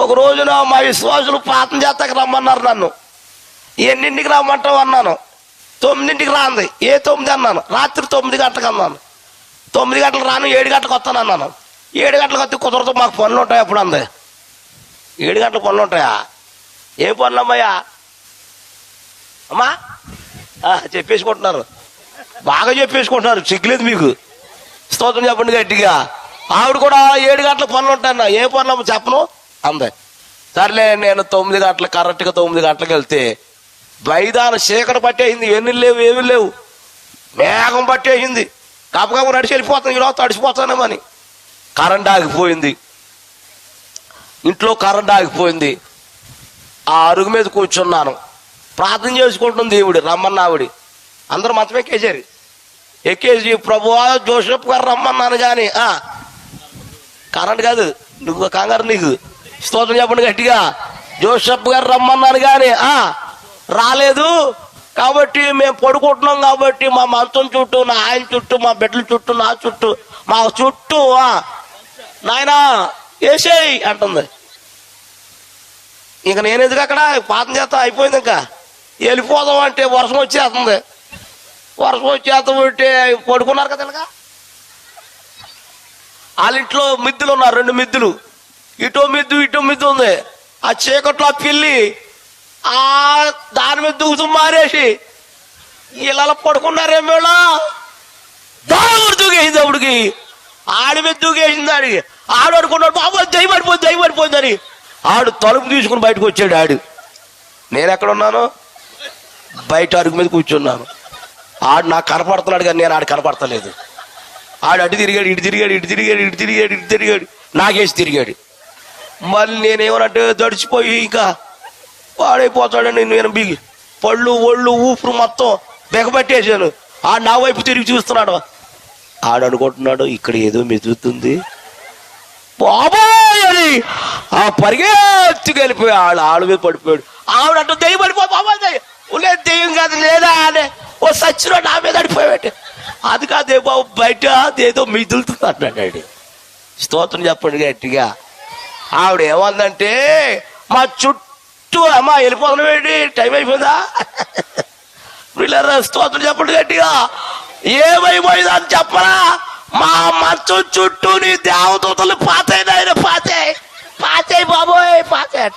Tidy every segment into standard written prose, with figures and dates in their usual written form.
ఒక రోజున మా విశ్వాసులు ప్రార్థన చేస్తాక రమ్మన్నారు నన్ను. ఎన్నింటికి రమ్మంటావు అన్నాను. 9ంటికి రాంది. ఏ 9 అన్నాను. రాత్రి 9 గంటలకు అన్నాను. 9 గంటలకు రాను, 7 గంటలకు వస్తాను అన్నాను. 7 గంటలకు వస్తే కుదరదు, మాకు పనులు ఉంటాయి అప్పుడు అంది. 7 గంటల పనులు ఉంటాయా? ఏం పనులు అమ్మాయ్యా? అమ్మా చెప్పేసుకుంటున్నారు, బాగా చెప్పేసుకుంటున్నారు, సిగ్గులేదు మీకు. స్తోత్రం చెప్పండి గట్టిగా. ఆవిడ కూడా 7 గంటల పనులు ఉంటాయన్నా. ఏ పనులు చెప్పను అందే. సర్లే, నేను 9 గంటలకు కరెక్ట్గా 9 గంటలకు వెళ్తే మైదాన చీకటి పట్టేసింది. ఎన్ని లేవు, ఏమి లేవు, మేఘం పట్టేసింది. కాపకాపు నడిచి వెళ్ళిపోతాను, ఈరోజు తడిసిపోతానేమని. కరెంట్ ఆగిపోయింది, ఇంట్లో కరెంట్ ఆగిపోయింది. ఆ అరుగు మీద కూర్చున్నాను, ప్రార్థన చేసుకుంటుంది. దేవుడు రమ్మన్న ఆవిడ. అందరూ మంచం ఎక్కేసారు. ఎక్కేసి ప్రభువా జోసెఫ్ గారు రమ్మన్నాను కానీ కరెంట్ కాదు, నువ్వు కంగారు నీకు. స్తోత్రం చెప్పండి గట్టిగా. జోసెఫ్ గారు రమ్మన్నాను కానీ రాలేదు. కాబట్టి మేము పడుకుంటున్నాం కాబట్టి మా మంచం చుట్టూ, నా ఆయన చుట్టూ, మా బిడ్డల చుట్టూ, నా చుట్టూ, మా చుట్టూ నాయనా వేసేయి అంటుంది. ఇంక నేను ఎందుకు అక్కడ పాతం చేస్తా, అయిపోయింది. ఇంకా వెళ్ళిపోదాం అంటే వర్షం వచ్చేస్తుంది. వర్షం వచ్చేస్తుంటే పడుకున్నారు కదా. ఇలాగా వాళ్ళ ఇంట్లో మిద్దులు ఉన్నారు, 2 మిద్దులు, ఇటో మిద్దు ఉంది. ఆ చీకట్లో పిల్లి దాని మీద దూకుతూ మారేసి ఇలా పడుకున్నారేం వేళ దాడు దూకేసింది. అప్పటికి ఆడి మీద దూకేసింది. ఆడికి ఆడు అనుకున్నాడు బాబు దయపడిపోయిందని. ఆడు తలుపు తీసుకుని బయటకు వచ్చాడు. ఆడు నేను ఎక్కడున్నాను, బయట అరుగు మీద కూర్చున్నాను. ఆడు నాకు కనపడుతున్నాడు కానీ నేను ఆడు కనపడతలేదు. ఆడు అటు తిరిగాడు, ఇటు తిరిగాడు, నాకేసి తిరిగాడు. మళ్ళీ నేనేమనంటే దడిచిపోయి ఇంకా పాడైపోతాడని నేను పళ్ళు ఒళ్ళు ఊపిరి మొత్తం బెగబట్టేసాను. ఆడు నా వైపు తిరిగి చూస్తున్నాడు. ఆడు అనుకుంటున్నాడు ఇక్కడ ఏదో మెదులుతుంది బాబాయ్ అని. ఆ పరిగెత్తుకు వెళ్ళిపోయి ఆడు మీద పడిపోయాడు. ఆవిడంటూ దెయ్యం పడిపోయి బాబాయ్ లేదు దెయ్యం కాదు లేదా అనే ఓ సచ్చిలో నా మీద పడిపోయాడు. అది కాదే బాబు, బయట ఏదో మిదులుతుంది అన్నాడు. స్తోత్రం చెప్పండి గట్టిగా. ఆవిడ ఏమందంటే మా చుట్టూ అమ్మా వెళ్ళిపోతున్నాడు, టైం అయిపోయిందా? వీళ్ళ స్తోత్రం చెప్పండి గట్టిగా. ఏమైపోయిందా అని చెప్పరా? మా మంచం చుట్టూ నీ దేవదూతలు పాతాయి బాబోయ్ పాతాయి.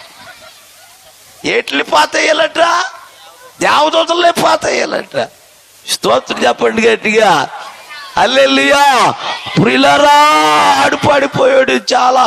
ఎట్లు పాతాయాలంట? దేవదూతలే పాతాయాలంట. స్తోత్రం చెప్పండి గట్టిగా. హల్లెలూయా. ప్రియులారా, ఆడు పడిపోయాడు చాలా.